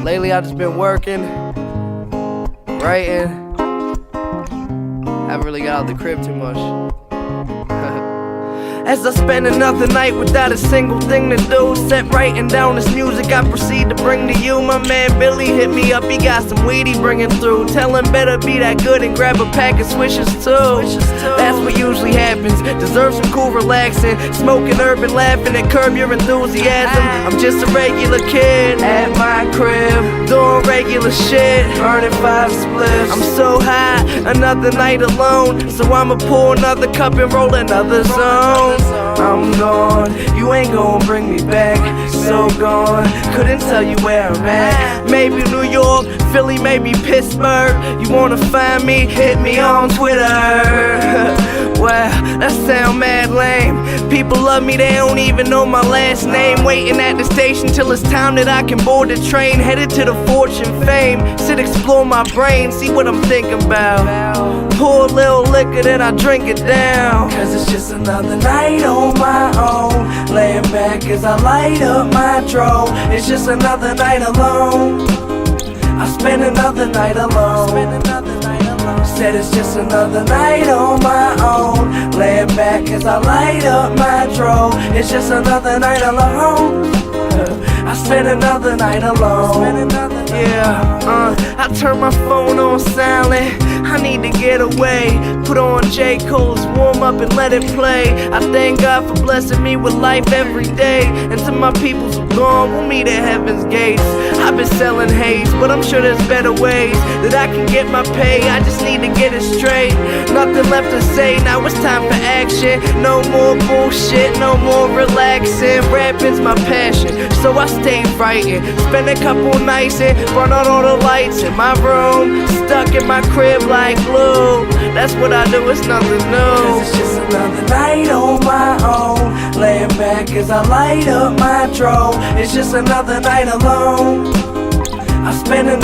Lately I've just been working, writing. Haven't really got out the crib too much. As I spend another night without a single thing to do, set writing down this music I proceed to bring to you. My man Billy hit me up, he got some weed he bringing through. Tell him better be that good and grab a pack of swishes too. That's what usually happens, deserve some cool relaxing. Smoking urban, laughing and curb your enthusiasm. I'm just a regular kid at my crib, doing regular shit, burning 5 spliffs. I'm so high, another night alone, so I'ma pour another cup and roll another zone. I'm gone, you ain't gon' bring me back. So gone, couldn't tell you where I'm at. Maybe New York, Philly, maybe Pittsburgh. You wanna find me, hit me on Twitter. Wow, that sound mad lame. People love me, they don't even know my last name. Waiting at the station till it's time that I can board the train. Headed to the fortune fame, sit explore my brain, see what I'm thinking about. Pour a little liquor, then I drink it down. Cause it's just another night on my own, laying back as I light up my dro. It's just another night alone, I spend another night alone. Said it's just another night on my own, laying back as I light up my dro. It's just another night alone, I spend another night alone. Yeah, I turn my phone on silent, I need to get away. Put on J. Cole's Warm Up and let it play. I thank God for blessing me with life every day. And to my peoples who gone, we'll meet at heaven's gates. I've been selling haze, but I'm sure there's better ways that I can get my pay. I just need to get it straight. Nothing left to say, now it's time for action. No more bullshit, no more relaxing. Rapping's my passion, so I stay writing. Spend a couple nights and burn out all the lights in my room. Stuck in my crib like glue. That's what I do, it's nothing new. Cause it's just another night on my own, laying back as I light up my dro. It's just another night alone, I spend